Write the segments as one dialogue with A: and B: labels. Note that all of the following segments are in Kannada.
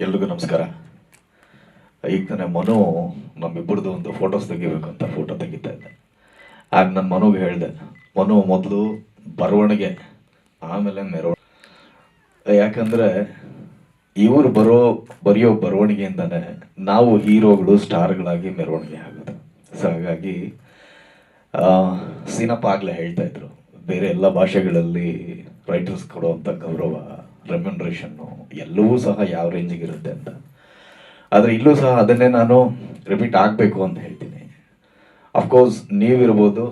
A: ಎಲ್ರಿಗೂ ನಮಸ್ಕಾರ. ಈಗ ತಾನೇ ಮನು ನಮ್ಮಿಬ್ಬರದು ಒಂದು ಫೋಟೋಸ್ ತೆಗಿಬೇಕು ಅಂತ ಫೋಟೋ ತೆಗಿತಾ ಇದ್ದೆ. ಆಗ ನನ್ನ ಮನುಗೆ ಹೇಳಿದೆ, ಮನು ಮೊದಲು ಬರವಣಿಗೆ ಆಮೇಲೆ ಮೆರವಣಿಗೆ. ಯಾಕಂದರೆ ಇವರು ಬರೆಯೋ ಬರವಣಿಗೆಯಿಂದನೇ ನಾವು ಹೀರೋಗಳು ಸ್ಟಾರ್ಗಳಾಗಿ ಮೆರವಣಿಗೆ ಆಗೋದು. ಸೊ ಹಾಗಾಗಿ ಸೀನಪ್ಪ ಆಗಲೇ ಹೇಳ್ತಾ ಇದ್ರು, ಬೇರೆ ಎಲ್ಲ ಭಾಷೆಗಳಲ್ಲಿ ರೈಟರ್ಸ್ ಕೊಡುವಂಥ ಗೌರವ, ರೆಮ್ಯುನರೇಷನ್ನು ಎಲ್ಲವೂ ಸಹ ಯಾವ ರೇಂಜಿಗೆ ಇರುತ್ತೆ ಅಂತ. ಆದರೆ ಇಲ್ಲೂ ಸಹ ಅದನ್ನೇ ನಾನು ರಿಪೀಟ್ ಆಗಬೇಕು ಅಂತ ಹೇಳ್ತೀನಿ. ಅಫ್ಕೋರ್ಸ್ ನೀವಿರ್ಬೋದು,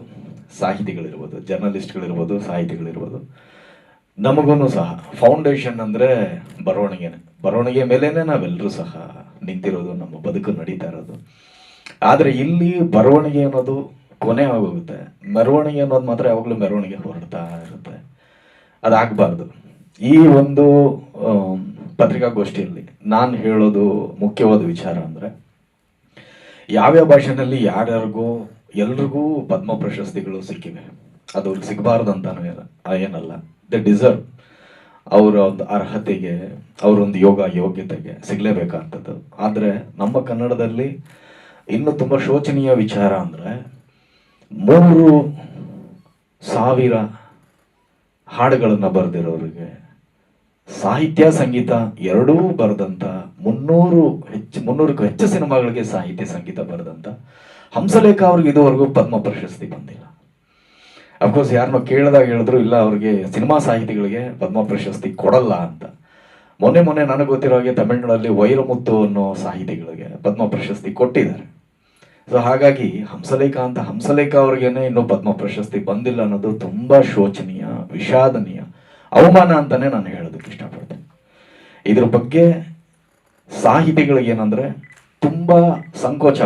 A: ಸಾಹಿತಿಗಳಿರ್ಬೋದು, ಜರ್ನಲಿಸ್ಟ್ಗಳಿರ್ಬೋದು, ಸಾಹಿತಿಗಳಿರ್ಬೋದು, ನಮಗೂ ಸಹ ಫೌಂಡೇಶನ್ ಅಂದರೆ ಬರವಣಿಗೆ ಮೇಲೇ ನಾವೆಲ್ಲರೂ ಸಹ ನಿಂತಿರೋದು, ನಮ್ಮ ಬದುಕು ನಡೀತಾ ಇರೋದು. ಆದರೆ ಇಲ್ಲಿ ಬರವಣಿಗೆ ಅನ್ನೋದು ಕೊನೆ ಆಗೋಗುತ್ತೆ, ಮೆರವಣಿಗೆ ಅನ್ನೋದು ಮಾತ್ರ ಯಾವಾಗಲೂ ಮೆರವಣಿಗೆ ಹೊರಡ್ತಾ ಇರುತ್ತೆ. ಅದಾಗಬಾರ್ದು. ಈ ಒಂದು ಪತ್ರಿಕಾಗೋಷ್ಠಿಯಲ್ಲಿ ನಾನು ಹೇಳೋದು ಮುಖ್ಯವಾದ ವಿಚಾರ ಅಂದರೆ, ಯಾವ್ಯಾವ ಭಾಷೆನಲ್ಲಿ ಎಲ್ರಿಗೂ ಪದ್ಮ ಪ್ರಶಸ್ತಿಗಳು ಸಿಕ್ಕಿವೆ. ಅದು ಅವ್ರಿಗೆ ಸಿಗಬಾರ್ದು ಅಂತಾನು ಏನಲ್ಲ, ದೇ ಡಿಸರ್ವ್. ಅವರ ಒಂದು ಅರ್ಹತೆಗೆ, ಅವರೊಂದು ಯೋಗ್ಯತೆಗೆ ಸಿಗಲೇಬೇಕಾಗ್ತದ್ದು. ಆದರೆ ನಮ್ಮ ಕನ್ನಡದಲ್ಲಿ ಇನ್ನು ತುಂಬ ಶೋಚನೀಯ ವಿಚಾರ ಅಂದರೆ, 3,000 ಹಾಡುಗಳನ್ನು ಬರೆದಿರೋರಿಗೆ, ಸಾಹಿತ್ಯ ಸಂಗೀತ ಎರಡೂ ಬರೆದಂಥ 300ಕ್ಕೂ ಹೆಚ್ಚು ಸಿನಿಮಾಗಳಿಗೆ ಸಾಹಿತ್ಯ ಸಂಗೀತ ಬರೆದಂಥ ಹಂಸಲೇಖ ಅವ್ರಿಗೆ ಇದುವರೆಗೂ ಪದ್ಮ ಪ್ರಶಸ್ತಿ ಬಂದಿಲ್ಲ. ಅಫ್ಕೋರ್ಸ್ ಯಾರನ್ನೋ ಕೇಳಿದಾಗ ಹೇಳಿದ್ರು, ಇಲ್ಲ ಅವ್ರಿಗೆ ಸಿನಿಮಾ ಸಾಹಿತಿಗಳಿಗೆ ಪದ್ಮ ಪ್ರಶಸ್ತಿ ಕೊಡಲ್ಲ ಅಂತ. ಮೊನ್ನೆ ನನಗೆ ಗೊತ್ತಿರೋ ಹಾಗೆ ತಮಿಳುನಾಡಲ್ಲಿ ವೈರಮುತ್ತು ಅನ್ನೋ ಸಾಹಿತಿಗಳಿಗೆ ಪದ್ಮ ಪ್ರಶಸ್ತಿ ಕೊಟ್ಟಿದ್ದಾರೆ. ಸೊ ಹಾಗಾಗಿ ಹಂಸಲೇಖ ಅವ್ರಿಗೇನೆ ಇನ್ನೂ ಪದ್ಮ ಪ್ರಶಸ್ತಿ ಬಂದಿಲ್ಲ ಅನ್ನೋದು ತುಂಬ ಶೋಚನೀಯ, ವಿಷಾದನೀಯ, ಅವಮಾನ ಅಂತಾನೆ ನಾನು ಹೇಳೋದಕ್ಕೆ ಇಷ್ಟಪಡ್ತೇನೆ. ಇದ್ರ ಬಗ್ಗೆ ಸಾಹಿತಿಗಳಿಗೇನಂದ್ರೆ ತುಂಬ ಸಂಕೋಚ.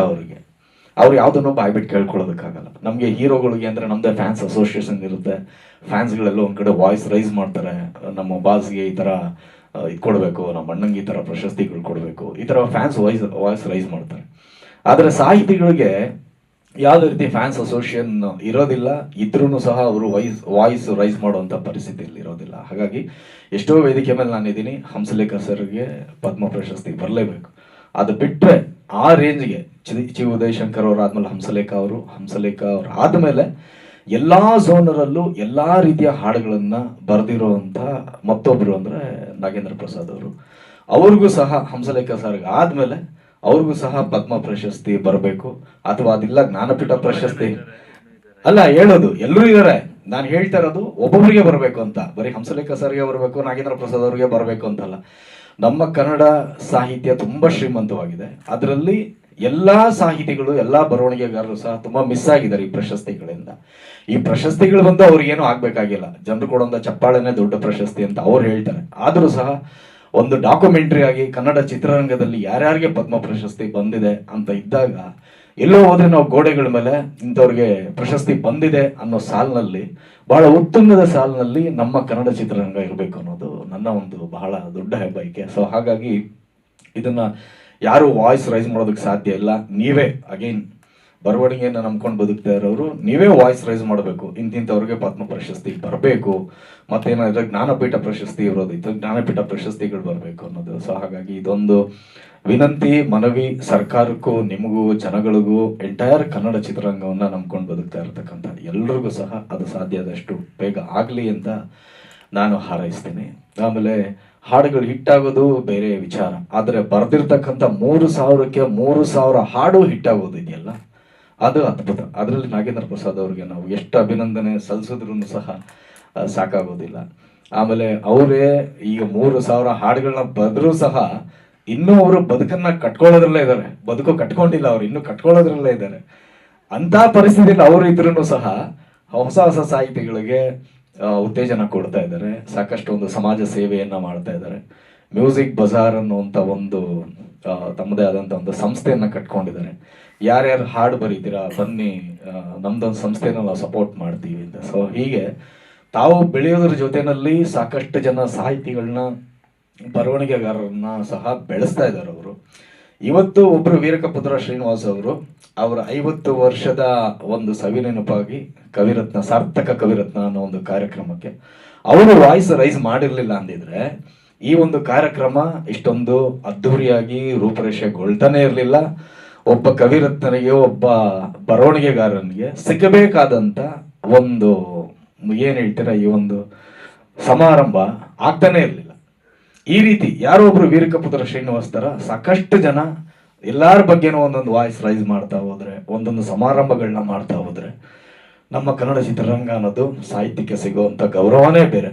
A: ಅವ್ರು ಯಾವುದನ್ನು ಬಾಯ್ಬಿಟ್ಟು ಕೇಳ್ಕೊಳ್ಳೋದಕ್ಕಾಗಲ್ಲ. ನಮಗೆ ಹೀರೋಗಳಿಗೆ ಅಂದರೆ ನಮ್ಮದೇ ಫ್ಯಾನ್ಸ್ ಅಸೋಸಿಯೇಷನ್ ಇರುತ್ತೆ. ಫ್ಯಾನ್ಸ್ಗಳೆಲ್ಲ ಒಂದು ಕಡೆ ವಾಯ್ಸ್ ರೈಸ್ ಮಾಡ್ತಾರೆ, ನಮ್ಮ ಬಾಸ್ಗೆ ಈ ಥರ ಇದು ಕೊಡಬೇಕು, ನಮ್ಮ ಅಣ್ಣಂಗೆ ಈ ಥರ ಪ್ರಶಸ್ತಿಗಳು ಕೊಡಬೇಕು, ಈ ಥರ ಫ್ಯಾನ್ಸ್ ವಾಯ್ಸ್ ರೈಸ್ ಮಾಡ್ತಾರೆ. ಆದರೆ ಸಾಹಿತಿಗಳಿಗೆ ಯಾವುದೇ ರೀತಿ ಫ್ಯಾನ್ಸ್ ಅಸೋಸಿಯೇಷನ್ ಇರೋದಿಲ್ಲ, ಇದ್ರೂ ಸಹ ಅವರು ವಾಯ್ಸ್ ರೈಸ್ ಮಾಡುವಂಥ ಪರಿಸ್ಥಿತಿಯಲ್ಲಿ ಇರೋದಿಲ್ಲ. ಹಾಗಾಗಿ ಎಷ್ಟೋ ವೇದಿಕೆ ಮೇಲೆ ನಾನಿದ್ದೀನಿ, ಹಂಸಲೇಖ ಸರ್ಗೆ ಪದ್ಮ ಪ್ರಶಸ್ತಿ ಬರಲೇಬೇಕು. ಅದು ಬಿಟ್ಟರೆ ಆ ರೇಂಜ್ಗೆ ಚಿ ಉದಯಶಂಕರ್ ಅವರು ಆದಮೇಲೆ ಹಂಸಲೇಖ ಅವರು ಆದಮೇಲೆ ಎಲ್ಲ ಝೋನರಲ್ಲೂ ಎಲ್ಲ ರೀತಿಯ ಹಾಡುಗಳನ್ನು ಬರೆದಿರುವಂಥ ಮತ್ತೊಬ್ಬರು ಅಂದರೆ ನಾಗೇಂದ್ರ ಪ್ರಸಾದ್ ಅವರು. ಅವ್ರಿಗೂ ಸಹ ಹಂಸಲೇಖ ಸರ್ಗೆ ಆದಮೇಲೆ ಅವ್ರಿಗೂ ಸಹ ಪದ್ಮ ಪ್ರಶಸ್ತಿ ಬರಬೇಕು. ಅಥವಾ ಅದಿಲ್ಲ ಜ್ಞಾನಪೀಠ ಪ್ರಶಸ್ತಿ ಅಲ್ಲ ಹೇಳೋದು, ಎಲ್ಲರೂ ಇದ್ದಾರೆ. ನಾನು ಹೇಳ್ತಾ ಇರೋದು ಒಬ್ಬೊಬ್ಬರಿಗೆ ಬರಬೇಕು ಅಂತ, ಬರೀ ಹಂಸಲೇಖ ಸರ್ಗೆ ಬರಬೇಕು, ನಾಗೇಂದ್ರ ಪ್ರಸಾದ್ ಅವರಿಗೆ ಬರಬೇಕು ಅಂತಲ್ಲ. ನಮ್ಮ ಕನ್ನಡ ಸಾಹಿತ್ಯ ತುಂಬ ಶ್ರೀಮಂತವಾಗಿದೆ. ಅದರಲ್ಲಿ ಎಲ್ಲ ಸಾಹಿತಿಗಳು, ಎಲ್ಲ ಬರವಣಿಗೆಗಾರರು ಸಹ ತುಂಬ ಮಿಸ್ ಆಗಿದ್ದಾರೆ ಈ ಪ್ರಶಸ್ತಿಗಳಿಂದ. ಈ ಪ್ರಶಸ್ತಿಗಳು ಬಂದು ಅವ್ರಿಗೇನು ಆಗ್ಬೇಕಾಗಿಲ್ಲ, ಜನರು ಕೊಡೋಂಥ ಚಪ್ಪಾಳೆನೇ ದೊಡ್ಡ ಪ್ರಶಸ್ತಿ ಅಂತ ಅವ್ರು ಹೇಳ್ತಾರೆ. ಆದರೂ ಸಹ ಒಂದು ಡಾಕ್ಯುಮೆಂಟ್ರಿ ಆಗಿ ಕನ್ನಡ ಚಿತ್ರರಂಗದಲ್ಲಿ ಯಾರ್ಯಾರಿಗೆ ಪದ್ಮ ಪ್ರಶಸ್ತಿ ಬಂದಿದೆ ಅಂತ ಇದ್ದಾಗ, ಎಲ್ಲೋ ಹೋದ್ರೆ ನಾವು ಗೋಡೆಗಳ ಮೇಲೆ ಇಂಥವ್ರಿಗೆ ಪ್ರಶಸ್ತಿ ಬಂದಿದೆ ಅನ್ನೋ ಸಾಲಿನಲ್ಲಿ, ಬಹಳ ಉತ್ತುಂಗದ ಸಾಲಿನಲ್ಲಿ ನಮ್ಮ ಕನ್ನಡ ಚಿತ್ರರಂಗ ಇರಬೇಕು ಅನ್ನೋದು ನನ್ನ ಒಂದು ಬಹಳ ದೊಡ್ಡ ಹೆಬ್ಬಯಕೆ. ಸೊ ಹಾಗಾಗಿ ಇದನ್ನ ಯಾರು ವಾಯ್ಸ್ ರೈಸ್ ಮಾಡೋದಕ್ಕೆ ಸಾಧ್ಯ ಇಲ್ಲ. ನೀವೇ ಅಗೈನ್ ಬರವಣಿಗೆಯನ್ನು ನಂಬ್ಕೊಂಡು ಬದುಕ್ತಾ ಇರೋರು ನೀವೇ ವಾಯ್ಸ್ ರೈಸ್ ಮಾಡಬೇಕು, ಇಂತಿಂಥವ್ರಿಗೆ ಪದ್ಮ ಪ್ರಶಸ್ತಿ ಬರಬೇಕು, ಮತ್ತೇನಾದ್ರೆ ಜ್ಞಾನಪೀಠ ಪ್ರಶಸ್ತಿ ಇರೋದಿತ್ತು, ಜ್ಞಾನಪೀಠ ಪ್ರಶಸ್ತಿಗಳು ಬರಬೇಕು ಅನ್ನೋದು. ಸೊ ಹಾಗಾಗಿ ಇದೊಂದು ವಿನಂತಿ, ಮನವಿ ಸರ್ಕಾರಕ್ಕೂ, ನಿಮಗೂ, ಜನಗಳಿಗೂ, ಎಂಟೈರ್ ಕನ್ನಡ ಚಿತ್ರರಂಗವನ್ನು ನಂಬ್ಕೊಂಡು ಬದುಕ್ತಾ ಇರತಕ್ಕಂಥ ಎಲ್ರಿಗೂ ಸಹ ಅದು ಸಾಧ್ಯ ಆದಷ್ಟು ಬೇಗ ಆಗಲಿ ಅಂತ ನಾನು ಹಾರೈಸ್ತೀನಿ. ಆಮೇಲೆ ಹಾಡುಗಳು ಹಿಟ್ಟಾಗೋದು ಬೇರೆ ವಿಚಾರ, ಆದರೆ ಬರೆದಿರ್ತಕ್ಕಂಥ 3,000ಕ್ಕೆ 3,000 ಹಾಡು ಹಿಟ್ಟಾಗೋದು ಇದೆಯಲ್ಲ, ಅದು ಅದ್ಭುತ. ಅದರಲ್ಲಿ ನಾಗೇಂದ್ರ ಪ್ರಸಾದ್ ಅವ್ರಿಗೆ ನಾವು ಎಷ್ಟು ಅಭಿನಂದನೆ ಸಲ್ಲಿಸಿದ್ರು ಸಹ ಸಾಕಾಗೋದಿಲ್ಲ. ಆಮೇಲೆ ಅವರೇ ಈಗ 3,000 ಹಾಡುಗಳನ್ನ ಬರೆದ್ರೂ ಸಹ ಇನ್ನೂ ಅವರು ಬದುಕನ್ನ ಕಟ್ಕೊಳ್ಳೋದ್ರಲ್ಲೇ ಇದ್ದಾರೆ, ಬದುಕು ಕಟ್ಕೊಂಡಿಲ್ಲ, ಅವ್ರು ಇನ್ನೂ ಕಟ್ಕೊಳ್ಳೋದ್ರಲ್ಲೇ ಇದ್ದಾರೆ. ಅಂತ ಪರಿಸ್ಥಿತಿಯಲ್ಲಿ ಅವರು ಇದ್ರೂ ಸಹ ಹೊಸ ಸಾಹಿತಿಗಳಿಗೆ ಉತ್ತೇಜನ ಕೊಡ್ತಾ ಇದ್ದಾರೆ, ಸಾಕಷ್ಟು ಒಂದು ಸಮಾಜ ಸೇವೆಯನ್ನ ಮಾಡ್ತಾ ಇದ್ದಾರೆ. ಮ್ಯೂಸಿಕ್ ಬಜಾರ್ ಅನ್ನುವಂಥ ಒಂದು ತಮ್ಮದೇ ಆದಂಥ ಒಂದು ಸಂಸ್ಥೆಯನ್ನ ಕಟ್ಕೊಂಡಿದ್ದಾರೆ. ಯಾರ್ಯಾರು ಹಾಡು ಬರೀತೀರಾ ಬನ್ನಿ, ನಮ್ದೊಂದು ಸಂಸ್ಥೆನ ನಾವು ಸಪೋರ್ಟ್ ಮಾಡ್ತೀವಿ ಅಂತ. ಸೊ ಹೀಗೆ ತಾವು ಬೆಳೆಯೋದ್ರ ಜೊತೆಯಲ್ಲಿ ಸಾಕಷ್ಟು ಜನ ಸಾಹಿತಿಗಳನ್ನ, ಬರವಣಿಗೆಗಾರರನ್ನ ಸಹ ಬೆಳೆಸ್ತಾ ಇದ್ದಾರೆ ಅವರು. ಇವತ್ತು ಒಬ್ಬರು ವೀರಕಪುತ್ರ ಶ್ರೀನಿವಾಸ್ ಅವರು ಅವರ 50 ವರ್ಷದ ಒಂದು ಸವಿನೆನಪಾಗಿ ಕವಿರತ್ನ, ಸಾರ್ಥಕ ಕವಿರತ್ನ ಅನ್ನೋ ಒಂದು ಕಾರ್ಯಕ್ರಮಕ್ಕೆ ಅವರು ವಾಯ್ಸ್ ರೈಸ್ ಮಾಡಿರ್ಲಿಲ್ಲ ಅಂದಿದ್ರೆ ಈ ಒಂದು ಕಾರ್ಯಕ್ರಮ ಇಷ್ಟೊಂದು ಅದ್ಧೂರಿಯಾಗಿ ರೂಪರೇಷೆಗೊಳ್ತಾನೆ ಇರಲಿಲ್ಲ. ಒಬ್ಬ ಕವಿರತ್ನನಿಗೆ, ಒಬ್ಬ ಬರವಣಿಗೆಗಾರನಿಗೆ ಸಿಗಬೇಕಾದಂತ ಒಂದು ಏನ್ ಹೇಳ್ತೀರಾ, ಈ ಒಂದು ಸಮಾರಂಭ ಆಗ್ತಾನೆ ಇರಲಿಲ್ಲ. ಈ ರೀತಿ ಯಾರೋ ಒಬ್ರು ವೀರಕಪುತ್ರ ಶ್ರೀನಿವಾಸ್ ತರ ಸಾಕಷ್ಟು ಜನ ಎಲ್ಲಾರ ಬಗ್ಗೆನೂ ಒಂದೊಂದು ವಾಯ್ಸ್ ರೈಸ್ ಮಾಡ್ತಾ ಹೋದ್ರೆ, ಒಂದೊಂದು ಸಮಾರಂಭಗಳನ್ನ ಮಾಡ್ತಾ ಹೋದ್ರೆ, ನಮ್ಮ ಕನ್ನಡ ಚಿತ್ರರಂಗ ಅನ್ನೋದು ಸಾಹಿತ್ಯಕ್ಕೆ ಸಿಗುವಂತ ಗೌರವನೇ ಬೇರೆ.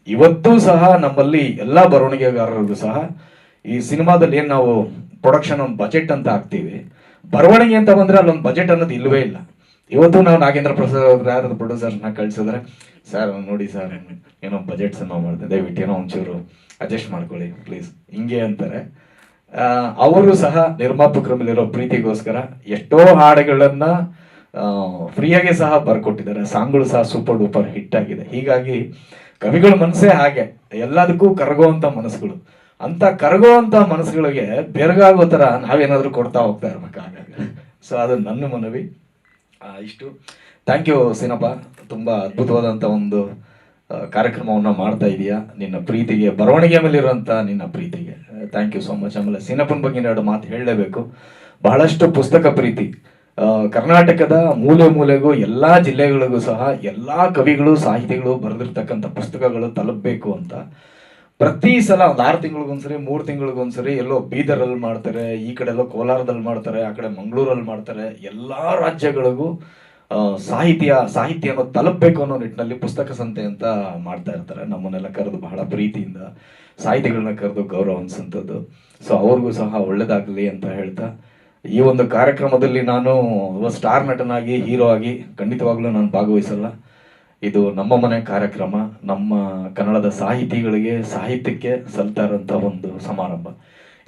A: ಇವತ್ತೂ ಸಹ ನಮ್ಮಲ್ಲಿ ಎಲ್ಲಾ ಬರವಣಿಗೆಗಾರರಿಗೂ ಸಹ ಈ ಸಿನಿಮಾದಲ್ಲಿ ಏನ್ ನಾವು ಪ್ರೊಡಕ್ಷನ್ ಒಂದು ಬಜೆಟ್ ಅಂತ ಹಾಕ್ತೀವಿ, ಬರವಣಿಗೆ ಅಂತ ಬಂದ್ರೆ ಅಲ್ಲೊಂದು ಬಜೆಟ್ ಅನ್ನೋದು ಇಲ್ವೇ ಇಲ್ಲ. ಇವತ್ತು ನಾವು ನಾಗೇಂದ್ರ ಪ್ರಸಾದ್ ಅವ್ರ ಯಾರು ಪ್ರೊಡ್ಯೂಸರ್ನ ಕಳ್ಸಿದ್ರೆ, ಸರ್ ನೋಡಿ ಸರ್ ಏನೋ ಬಜೆಟ್ ಸಿನಿಮಾ ಮಾಡ್ತಾರೆ, ದಯವಿಟ್ಟು ಏನೋ ಒಂಚೂರು ಅಡ್ಜಸ್ಟ್ ಮಾಡ್ಕೊಳ್ಳಿ ಪ್ಲೀಸ್, ಹಿಂಗೆ ಅಂತಾರೆ. ಅವರು ಸಹ ನಿರ್ಮಾಪಕರ ಮೇಲಿರೋ ಪ್ರೀತಿಗೋಸ್ಕರ ಎಷ್ಟೋ ಹಾಡುಗಳನ್ನ ಫ್ರೀಯಾಗಿ ಸಹ ಬರ್ಕೊಟ್ಟಿದ್ದಾರೆ. ಸಾಂಗ್ಗಳು ಸಹ ಸೂಪರ್ ಡೂಪರ್ ಹಿಟ್ ಆಗಿದೆ. ಹೀಗಾಗಿ ಕವಿಗಳ ಮನಸ್ಸೇ ಹಾಗೆ, ಎಲ್ಲದಕ್ಕೂ ಕರಗುವಂತ ಮನಸ್ಸುಗಳು. ಅಂತ ಕರಗುವಂತ ಮನಸ್ಸುಗಳಿಗೆ ಬೆರಗಾಗೋ ತರ ನಾವೇನಾದ್ರೂ ಕೊಡ್ತಾ ಹೋಗ್ತಾ ಇರ್ಬೇಕಾಗ. ಸೊ ಅದು ನನ್ನ ಮನವಿ. ಇಷ್ಟು. ಥ್ಯಾಂಕ್ ಯು ಸಿನಪ್ಪ, ತುಂಬಾ ಅದ್ಭುತವಾದಂತ ಒಂದು ಕಾರ್ಯಕ್ರಮವನ್ನ ಮಾಡ್ತಾ ಇದೀಯಾ. ನಿನ್ನ ಪ್ರೀತಿಗೆ, ಬರವಣಿಗೆ ಮೇಲೆ ಇರುವಂತ ನಿನ್ನ ಪ್ರೀತಿಗೆ ಥ್ಯಾಂಕ್ ಯು ಸೋ ಮಚ್. ಆಮೇಲೆ ಸಿನಪ್ಪನ ಬಗ್ಗೆ ಎರಡು ಮಾತು ಹೇಳಲೇಬೇಕು. ಬಹಳಷ್ಟು ಪುಸ್ತಕ ಪ್ರೀತಿ. ಕರ್ನಾಟಕದ ಮೂಲೆ ಮೂಲೆಗೂ ಎಲ್ಲಾ ಜಿಲ್ಲೆಗಳಿಗೂ ಸಹ ಎಲ್ಲಾ ಕವಿಗಳು ಸಾಹಿತಿಗಳು ಬರೆದಿರ್ತಕ್ಕಂಥ ಪುಸ್ತಕಗಳು ತಲುಪಬೇಕು ಅಂತ ಪ್ರತಿ ಸಲ ಒಂದು 6 ತಿಂಗಳಿಗೊಂದ್ಸರಿ 3 ತಿಂಗಳಿಗೊಂದ್ಸರಿ ಎಲ್ಲೋ ಬೀದರಲ್ಲಿ ಮಾಡ್ತಾರೆ, ಈ ಕಡೆ ಎಲ್ಲೋ ಕೋಲಾರದಲ್ಲಿ ಮಾಡ್ತಾರೆ, ಆ ಕಡೆ ಮಂಗಳೂರಲ್ಲಿ ಮಾಡ್ತಾರೆ. ಎಲ್ಲಾ ರಾಜ್ಯಗಳಿಗೂ ಸಾಹಿತ್ಯ ಅನ್ನೋದು ತಲುಪಬೇಕು ಅನ್ನೋ ನಿಟ್ಟಿನಲ್ಲಿ ಪುಸ್ತಕ ಸಂತೆ ಅಂತ ಮಾಡ್ತಾ ಇರ್ತಾರೆ. ನಮ್ಮನ್ನೆಲ್ಲ ಕರೆದು ಬಹಳ ಪ್ರೀತಿಯಿಂದ ಸಾಹಿತಿಗಳನ್ನ ಕರೆದು ಗೌರವ ಅನ್ಸಂಥದ್ದು. ಸೊ ಅವ್ರಿಗೂ ಸಹ ಒಳ್ಳೇದಾಗಲಿ ಅಂತ ಹೇಳ್ತಾ, ಈ ಒಂದು ಕಾರ್ಯಕ್ರಮದಲ್ಲಿ ನಾನು ಸ್ಟಾರ್ ನಟನಾಗಿ, ಹೀರೋ ಆಗಿ ಖಂಡಿತವಾಗ್ಲೂ ನಾನು ಭಾಗವಹಿಸಲ್ಲ. ಇದು ನಮ್ಮ ಮನೆ ಕಾರ್ಯಕ್ರಮ, ನಮ್ಮ ಕನ್ನಡದ ಸಾಹಿತಿಗಳಿಗೆ, ಸಾಹಿತ್ಯಕ್ಕೆ ಸಲ್ತಾ ಇರೋಂಥ ಒಂದು ಸಮಾರಂಭ.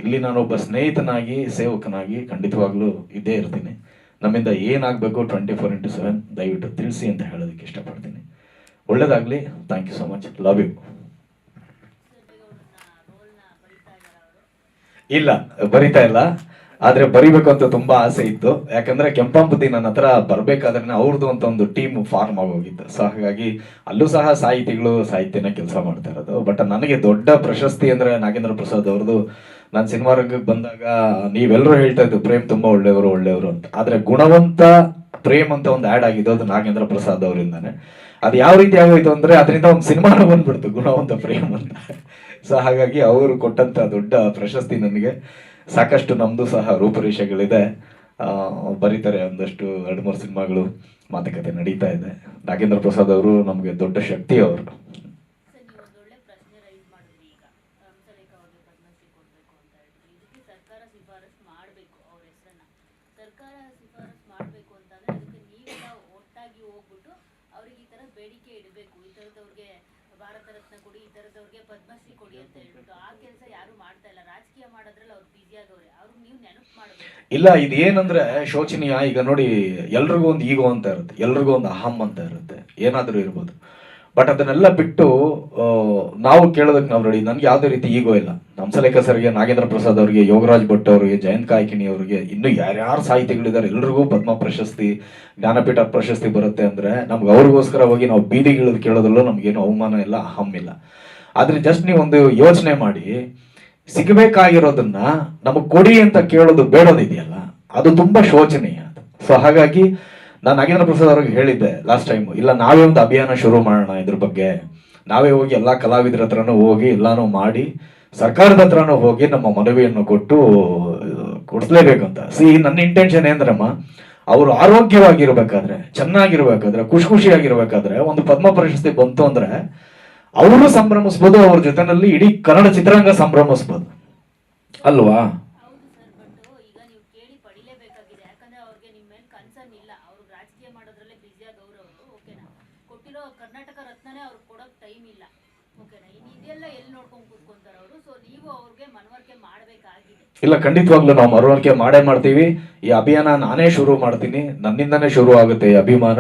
A: ಇಲ್ಲಿ ನಾನು ಒಬ್ಬ ಸ್ನೇಹಿತನಾಗಿ, ಸೇವಕನಾಗಿ ಖಂಡಿತವಾಗ್ಲೂ ಇದ್ದೇ ಇರ್ತೀನಿ. ನಮ್ಮಿಂದ ಏನಾಗಬೇಕು 24x7 ದಯವಿಟ್ಟು ತಿಳಿಸಿ ಅಂತ ಹೇಳೋದಕ್ಕೆ ಇಷ್ಟಪಡ್ತೀನಿ. ಒಳ್ಳೇದಾಗ್ಲಿ. Thank you so much. Love you. ಇಲ್ಲ, ಬರಿತಾ ಇಲ್ಲ. ಆದ್ರೆ ಬರಿಬೇಕು ಅಂತ ತುಂಬಾ ಆಸೆ ಇತ್ತು. ಯಾಕಂದ್ರೆ ಕೆಂಪಾಂಪತಿ ನನ್ನ ಹತ್ರ ಬರ್ಬೇಕಾದ್ರೆ ಅವ್ರದ್ದು ಅಂತ ಒಂದು ಟೀಮ್ ಫಾರ್ಮ್ ಆಗೋಗಿತ್ತು. ಸೊ ಹಾಗಾಗಿ ಅಲ್ಲೂ ಸಹ ಸಾಹಿತಿಗಳು ಸಾಹಿತ್ಯನ ಕೆಲಸ ಮಾಡ್ತಾ ಇರೋದು. ಬಟ್ ನನಗೆ ದೊಡ್ಡ ಪ್ರಶಸ್ತಿ ಅಂದ್ರೆ ನಾಗೇಂದ್ರ ಪ್ರಸಾದ್ ಅವ್ರದ್ದು. ನಾನು ಸಿನಿಮಾ ರಂಗಕ್ಕೆ ಬಂದಾಗ ನೀವೆಲ್ಲರೂ ಹೇಳ್ತಾ ಇದ್ದು ಪ್ರೇಮ್ ತುಂಬಾ ಒಳ್ಳೆಯವರು ಅಂತ. ಆದ್ರೆ ಗುಣವಂತ ಪ್ರೇಮ್ ಅಂತ ಒಂದು ಆಡ್ ಆಗಿದ್ದು ಅದು ನಾಗೇಂದ್ರ ಪ್ರಸಾದ್ ಅವರಿಂದಾನೆ. ಅದು ಯಾವ ರೀತಿ ಆಗೋಯ್ತು ಅಂದ್ರೆ ಅದರಿಂದ ಒಂದು ಸಿನಿಮಾನ ಬಂದ್ಬಿಡ್ತು, ಗುಣವಂತ ಪ್ರೇಮ್ ಅಂತ. ಸೊ ಹಾಗಾಗಿ ಅವರು ಕೊಟ್ಟಂತ ದೊಡ್ಡ ಪ್ರಶಸ್ತಿ ನನಗೆ. ಸಾಕಷ್ಟು ನಮ್ದು ಸಹ ರೂಪರೇಷೆಗಳಿದೆ. ಬರೀತಾರೆ ಒಂದಷ್ಟು 2-3 ಸಿನಿಮಾಗಳು, ಮಾತುಕತೆ ನಡೀತಾ ಇದೆ. ನಾಗೇಂದ್ರ ಪ್ರಸಾದ್ ಅವರು ನಮ್ಗೆ ದೊಡ್ಡ ಶಕ್ತಿ ಅವರು.
B: ಬೇಡಿಕೆ ಇಡಬೇಕು, ಈ ತರದವ್ರಿಗೆ ಭಾರತ ರತ್ನ ಕೊಡಿ, ಈ ತರದವ್ರಿಗೆ ಪದ್ಮಶ್ರೀ ಕೊಡಿ ಅಂತ ಹೇಳ್ಬಿಟ್ಟು. ಆ ಕೆಲಸ ಯಾರು ಮಾಡ್ತಾ ಇಲ್ಲ. ರಾಜಕೀಯ ಮಾಡೋದ್ರಲ್ಲಿ ಅವ್ರು ಬಿಜಿ ಆಗವ್ರೆ. ಅವ್ರಿಗೆ ನೀವು ನೆನಪು ಮಾಡಬೇಕು.
A: ಇಲ್ಲ, ಇದು ಏನಂದ್ರೆ ಶೋಚನೀಯ. ಈಗ ನೋಡಿ, ಎಲ್ರಿಗೂ ಒಂದು ಈಗೋ ಅಂತ ಇರುತ್ತೆ, ಎಲ್ರಿಗೂ ಒಂದು ಅಹಂ ಅಂತ ಇರುತ್ತೆ, ಏನಾದ್ರೂ ಇರ್ಬೋದು. ಬಟ್ ಅದನ್ನೆಲ್ಲ ಬಿಟ್ಟು ನಾವು ಕೇಳೋದಕ್ಕೆ ನಾವು ರೆಡಿ. ನನ್ಗೆ ಯಾವುದೇ ರೀತಿ ಈಗೋ ಇಲ್ಲ. ಹಂಸಲೇಖ ಸರ್ಗೆ, ನಾಗೇಂದ್ರ ಪ್ರಸಾದ್ ಅವರಿಗೆ, ಯೋಗರಾಜ್ ಭಟ್ ಅವರಿಗೆ, ಜಯಂತ್ ಕಾಯ್ಕಿಣಿ ಅವರಿಗೆ, ಇನ್ನು ಯಾರ್ಯಾರು ಸಾಹಿತಿಗಳಿದ್ದಾರೆ ಎಲ್ರಿಗೂ ಪದ್ಮ ಪ್ರಶಸ್ತಿ, ಜ್ಞಾನಪೀಠ ಪ್ರಶಸ್ತಿ ಬರುತ್ತೆ ಅಂದ್ರೆ ನಮ್ಗೆ ಅವ್ರಿಗೋಸ್ಕರ ಹೋಗಿ ನಾವು ಬೀದಿಗಿಳಿದು ಕೇಳೋದಲ್ಲೂ ನಮ್ಗೇನು ಅವಮಾನ ಇಲ್ಲ, ಅಹಂ ಇಲ್ಲ. ಆದ್ರೆ ಜಸ್ಟ್ ನೀವು ಒಂದು ಯೋಚನೆ ಮಾಡಿ, ಸಿಗಬೇಕಾಗಿರೋದನ್ನ ನಮಗ್ ಕೊಡಿ ಅಂತ ಕೇಳೋದು ಬೇಡೋದಿದೆಯಲ್ಲ, ಅದು ತುಂಬಾ ಶೋಚನೀಯ. ಸೊ ಹಾಗಾಗಿ ನಾನು ನಾಗೇಂದ್ರ ಪ್ರಸಾದ್ ಅವ್ರಿಗೆ ಹೇಳಿದ್ದೆ ಲಾಸ್ಟ್ ಟೈಮ್, ಇಲ್ಲ ನಾವೇ ಒಂದು ಅಭಿಯಾನ ಶುರು ಮಾಡೋಣ ಇದ್ರ ಬಗ್ಗೆ. ನಾವೇ ಹೋಗಿ ಎಲ್ಲಾ ಕಲಾವಿದರ ಹತ್ರನೂ ಹೋಗಿ ಎಲ್ಲಾನು ಮಾಡಿ, ಸರ್ಕಾರದ ಹತ್ರನೂ ಹೋಗಿ ನಮ್ಮ ಮನವಿಯನ್ನು ಕೊಟ್ಟು ಕೊಡಿಸ್ಲೇಬೇಕಂತ. ನನ್ನ ಇಂಟೆನ್ಷನ್ ಏನಂದ್ರಮ್ಮ, ಅವರು ಆರೋಗ್ಯವಾಗಿರ್ಬೇಕಾದ್ರೆ, ಚೆನ್ನಾಗಿರ್ಬೇಕಾದ್ರೆ, ಖುಷಿಯಾಗಿರ್ಬೇಕಾದ್ರೆ ಒಂದು ಪದ್ಮ ಪ್ರಶಸ್ತಿ ಬಂತು ಅಂದ್ರೆ ಅವರು ಸಂಭ್ರಮಿಸ್ಬೋದು, ಅವ್ರ ಜೊತೆನಲ್ಲಿ ಇಡೀ ಕನ್ನಡ ಚಿತ್ರರಂಗ ಸಂಭ್ರಮಿಸ್ಬೋದು ಅಲ್ವಾ?
B: ಕರ್ನಾಟಕ ರತ್ನನೇ ಅವ್ರಿಗೆ ಕೊಡೋಕೆ ಟೈಮ್ ಇಲ್ಲ, ಓಕೆನಾ? ಇದೆಲ್ಲ ಎಲ್ಲಿ ನೋಡ್ಕೊಂಡು ಕೂತ್ಕೊಂತಾರೆ ಅವರು. ಸೊ ನೀವು ಅವ್ರಿಗೆ ಮನವರಿಕೆ ಮಾಡಬೇಕಾಗಿದೆ.
A: ಇಲ್ಲ, ಖಂಡಿತವಾಗ್ಲೂ ನಾವು ಮನವರಿಕೆ ಮಾಡ್ತೀವಿ. ಈ ಅಭಿಯಾನ ನಾನೇ ಶುರು ಮಾಡ್ತೀನಿ, ನನ್ನಿಂದನೇ ಶುರು ಆಗುತ್ತೆ ಈ ಅಭಿಮಾನ.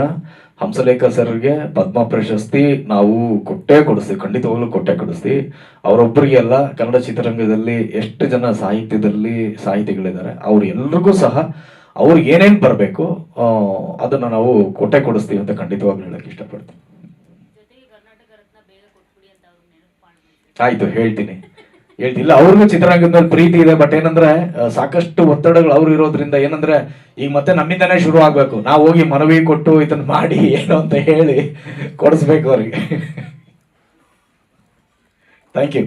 A: ಹಂಸಲೇಖ ಸರ್ಗೆ ಪದ್ಮ ಪ್ರಶಸ್ತಿ ನಾವು ಕೊಡಿಸ್ತೀವಿ, ಖಂಡಿತವಾಗ್ಲೂ ಕೊಡಿಸ್ತೀವಿ. ಅವರೊಬ್ಬರಿಗೆ ಅಲ್ಲ, ಕನ್ನಡ ಚಿತ್ರರಂಗದಲ್ಲಿ ಎಷ್ಟು ಜನ ಸಾಹಿತ್ಯದಲ್ಲಿ ಸಾಹಿತಿಗಳಿದ್ದಾರೆ ಅವ್ರು ಎಲ್ರಿಗೂ ಸಹ ಅವ್ರಿಗೆ ಏನೇನು ಬರಬೇಕು ಅದನ್ನ ನಾವು ಕೊಡಿಸ್ತೀವಿ ಅಂತ ಖಂಡಿತವಾಗ್ಲೂ ಹೇಳಕ್ ಇಷ್ಟಪಡ್ತೀನಿ. ಆಯ್ತು, ಹೇಳ್ತೀನಿ. ಹೇಳ್ತಿಲ್ಲ, ಅವ್ರಿಗೂ ಚಿತ್ರರಂಗದ ಮೇಲೆ ಪ್ರೀತಿ ಇದೆ. ಬಟ್ ಏನಂದ್ರೆ ಸಾಕಷ್ಟು ಒತ್ತಡಗಳು ಅವ್ರು ಇರೋದ್ರಿಂದ ಏನಂದ್ರೆ ಈಗ ಮತ್ತೆ ನಮ್ಮಿಂದನೇ ಶುರು ಆಗ್ಬೇಕು. ನಾವು ಹೋಗಿ ಮನವಿ ಕೊಟ್ಟು ಇದನ್ನ ಮಾಡಿ ಏನು ಅಂತ ಹೇಳಿ ಕೊಡಿಸ್ಬೇಕು ಅವ್ರಿಗೆ. Thank you.